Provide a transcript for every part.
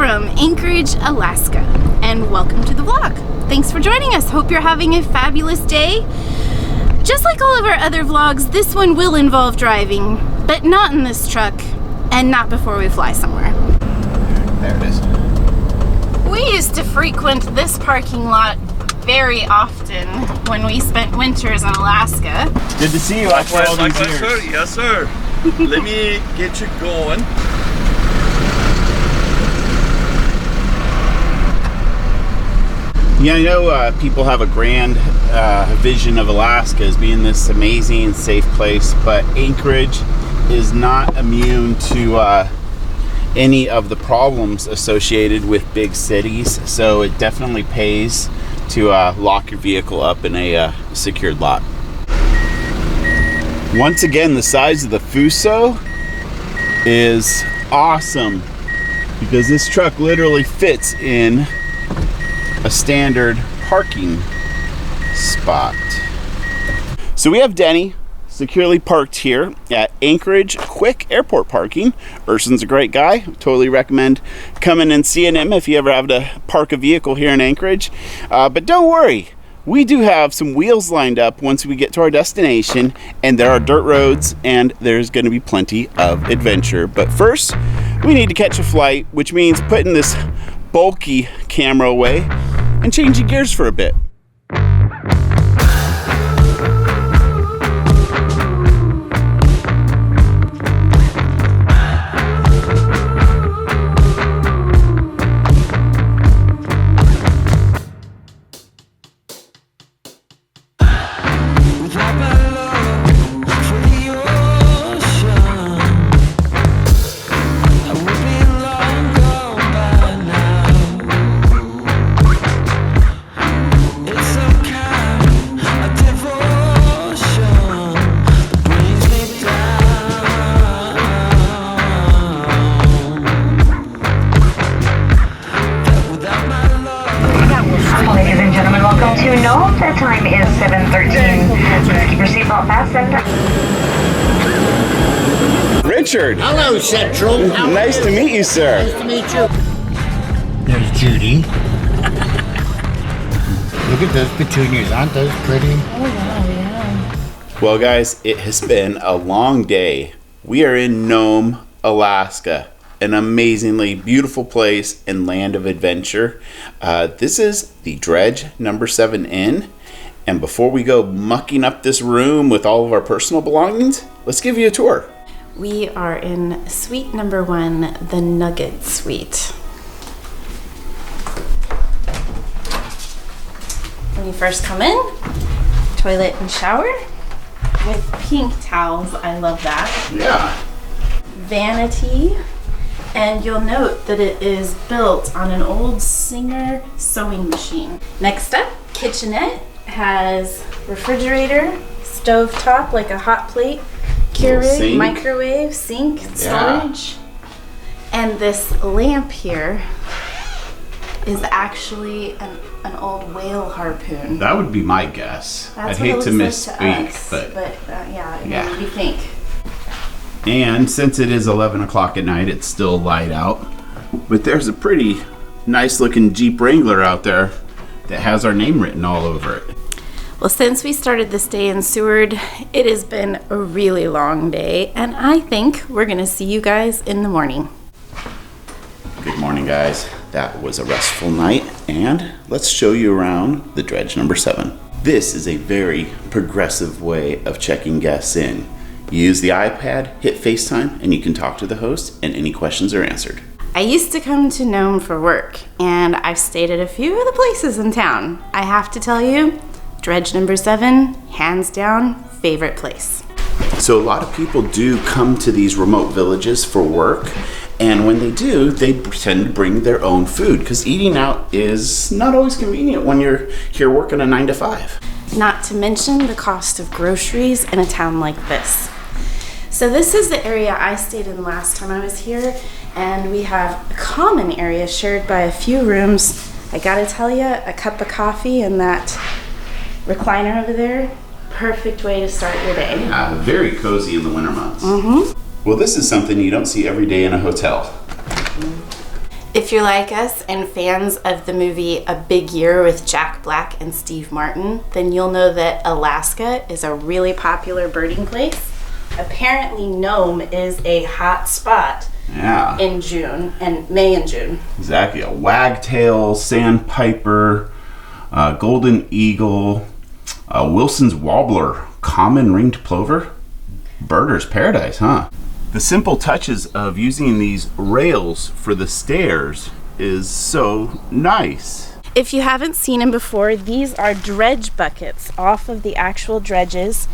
from Anchorage, Alaska, and welcome to the vlog. Thanks for joining us. Hope you're having a fabulous day. Just like all of our other vlogs, this one will involve driving, but not in this truck and not before we fly somewhere. There it is. We used to frequent this parking lot very often when we spent winters in Alaska. Good to see you after all these years. Sir. Yes, sir. Let me get you going. Yeah, I know people have a grand vision of Alaska as being this amazing, safe place, but Anchorage is not immune to any of the problems associated with big cities, so it definitely pays to lock your vehicle up in a secured lot. Once again, the size of the Fuso is awesome because this truck literally fits in a standard parking spot. So we have Denny securely parked here at Anchorage Quick Airport Parking. Urson's a great guy. Totally recommend coming and seeing him if you ever have to park a vehicle here in Anchorage. But don't worry, we do have some wheels lined up once we get to our destination, and there are dirt roads and there's going to be plenty of adventure. But first, we need to catch a flight, which means putting this bulky camera away and changing gears for a bit. To Nome, the time is 7:13. Keep your seatbelt fastened. Richard! Hello, Central. Nice to meet you, sir. Nice to meet you. There's Judy. Look at those petunias. Aren't those pretty? Oh wow, yeah. Well, guys, it has been a long day. We are in Nome, Alaska. An amazingly beautiful place and land of adventure. This is the Dredge No. 7 Inn. And before we go mucking up this room with all of our personal belongings, let's give you a tour. We are in suite number 1, the Nugget Suite. When you first come in, toilet and shower with pink towels. I love that. Yeah. Vanity. And you'll note that it is built on an old Singer sewing machine. Next up, kitchenette has refrigerator, stove top like a hot plate, Keurig, microwave, sink, storage. And this lamp here is actually an old whale harpoon. That would be my guess. That's I'd hate to misspeak, but yeah. What do you think? And since it is 11 o'clock at night, it's still light out. But there's a pretty nice looking Jeep Wrangler out there that has our name written all over it. Well, since we started this day in Seward, it has been a really long day, and I think we're gonna see you guys in the morning. Good morning, guys. That was a restful night, and let's show you around the Dredge No. 7. This is a very progressive way of checking guests in. You use the iPad, hit FaceTime, and you can talk to the host, and any questions are answered. I used to come to Nome for work, and I've stayed at a few of the places in town. I have to tell you, Dredge No. 7, hands down, favorite place. So a lot of people do come to these remote villages for work, and when they do, they tend to bring their own food, because eating out is not always convenient when you're here working a 9 to 5. Not to mention the cost of groceries in a town like this. So this is the area I stayed in last time I was here, and we have a common area shared by a few rooms. I gotta tell you, a cup of coffee and that recliner over there, perfect way to start your day. Very cozy in the winter months. Mm-hmm. Well, this is something you don't see every day in a hotel. If you're like us and fans of the movie A Big Year with Jack Black and Steve Martin, then you'll know that Alaska is a really popular birding place. Apparently Nome is a hot spot in June, and May and June. Exactly. A wagtail, sandpiper, golden eagle, Wilson's warbler, common ringed plover. Birder's paradise, huh? The simple touches of using these rails for the stairs is so nice. If you haven't seen them before, these are dredge buckets off of the actual dredges.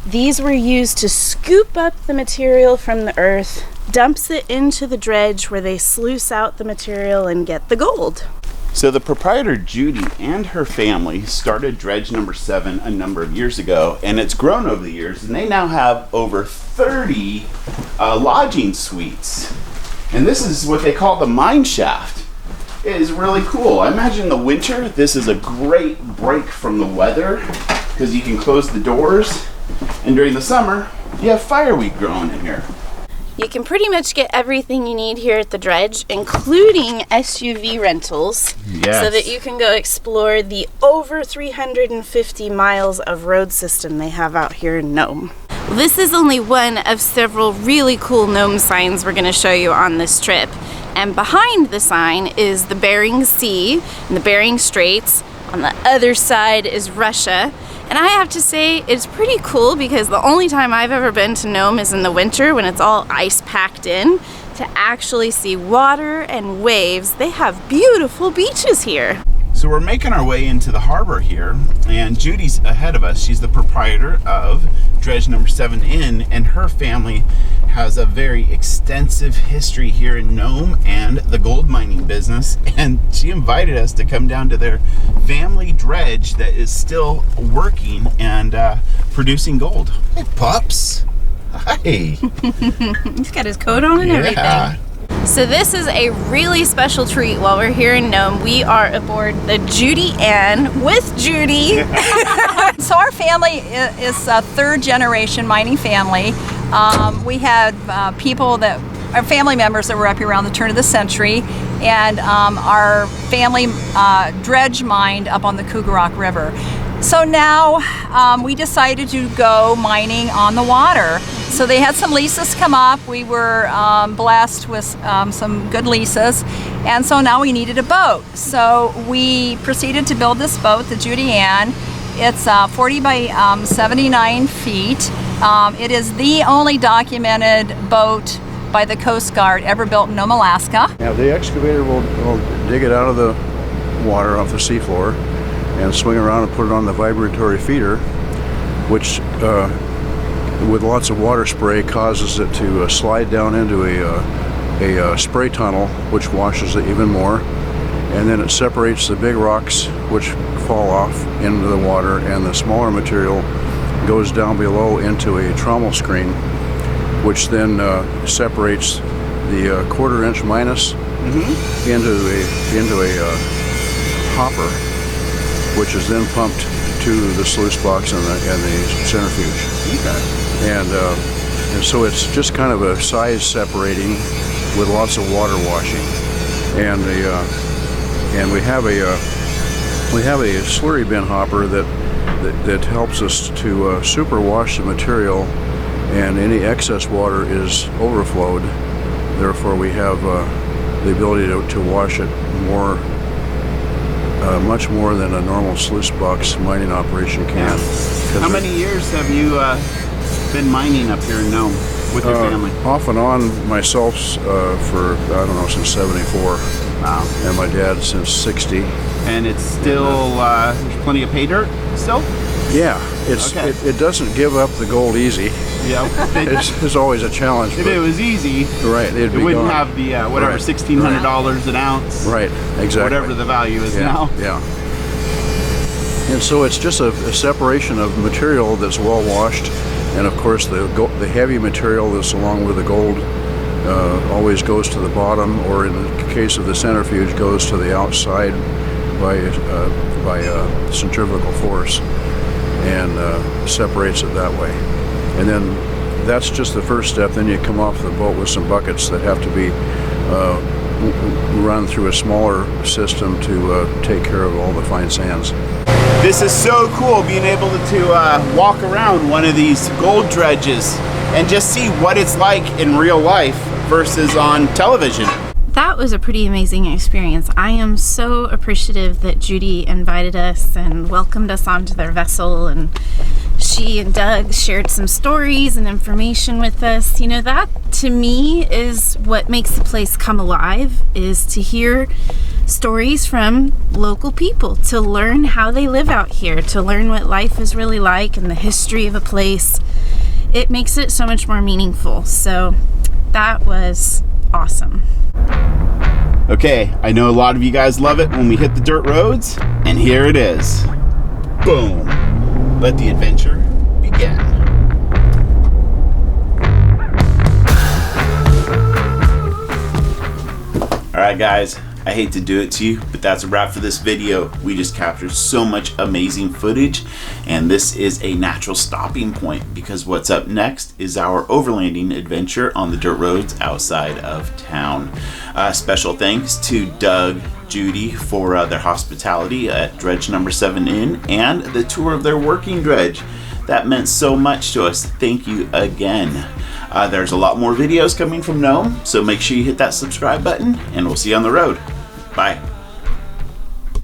These were used to scoop up the material from the earth, dumps it into the dredge where they sluice out the material and get the gold. So the proprietor Judy and her family started Dredge No. 7 a number of years ago, and it's grown over the years, and they now have over 30 lodging suites. And this is what they call the mine shaft. It is really cool. I imagine in the winter this is a great break from the weather because you can close the doors, and during the summer you have fireweed growing in here. You can pretty much get everything you need here at the dredge, including SUV rentals, so that you can go explore the over 350 miles of road system they have out here in Nome. This is only one of several really cool Nome signs we're going to show you on this trip. And behind the sign is the Bering Sea and the Bering Straits. On the other side is Russia. And I have to say, it's pretty cool because the only time I've ever been to Nome is in the winter when it's all ice packed in. To actually see water and waves, they have beautiful beaches here. So we're making our way into the harbor here, and Judy's ahead of us. She's the proprietor of Dredge No. 7 Inn, and her family has a very extensive history here in Nome and the gold mining business, and she invited us to come down to their family dredge that is still working and producing gold. Hey, Pups. Hi. He's got his coat on and everything. So this is a really special treat while we're here in Nome. We are aboard the Judy Ann with Judy. So our family is a third generation mining family. We had our family members that were up here around the turn of the century, and our family dredge mined up on the Cougarock River. So now we decided to go mining on the water. So they had some leases come up. We were blessed with some good leases, and so now we needed a boat. So we proceeded to build this boat, the Judy Ann. It's 40 by 79 feet. It is the only documented boat by the Coast Guard ever built in Nome, Alaska. Now the excavator will dig it out of the water off the seafloor and swing around and put it on the vibratory feeder, which with lots of water spray causes it to slide down into a spray tunnel, which washes it even more, and then it separates the big rocks which fall off into the water, and the smaller material goes down below into a trommel screen, which then separates the quarter-inch minus into a hopper, which is then pumped to the sluice box and the centrifuge. Okay. And so it's just kind of a size separating with lots of water washing. And we have a slurry bin hopper that helps us to super wash the material, and any excess water is overflowed. Therefore, we have the ability to wash it much more than a normal sluice box mining operation can. How many years have you been mining up here in Nome with your family? Off and on myself for, I don't know, since 74. Wow. And my dad since 60. And it's still, there's plenty of pay dirt still? Yeah, it doesn't give up the gold easy. Yeah. It's always a challenge. If it was easy, right, it wouldn't gone. Have the whatever, right. $1,600 an ounce. Right, exactly. Whatever the value is now. Yeah. And so it's just a separation of material that's well washed, and of course the heavy material that's along with the gold always goes to the bottom, or in the case of the centrifuge, goes to the outside by centrifugal force, and separates it that way. And then that's just the first step. Then you come off the boat with some buckets that have to be run through a smaller system to take care of all the fine sands. This is so cool, being able to walk around one of these gold dredges and just see what it's like in real life versus on television. That was a pretty amazing experience. I am so appreciative that Judy invited us and welcomed us onto their vessel, and she and Doug shared some stories and information with us. You know, that to me is what makes the place come alive, is to hear stories from local people, to learn how they live out here, to learn what life is really like and the history of a place. It makes it so much more meaningful. So that was awesome. Okay, I know a lot of you guys love it when we hit the dirt roads, and here it is. Boom. Let the adventure begin. All right, guys, I hate to do it to you, but that's a wrap for this video. We just captured so much amazing footage, and this is a natural stopping point because what's up next is our overlanding adventure on the dirt roads outside of town. Special thanks to Doug, Judy for their hospitality at Dredge No. 7 Inn and the tour of their working dredge. That meant so much to us. Thank you again. There's a lot more videos coming from Nome, so make sure you hit that subscribe button, and we'll see you on the road. Bye.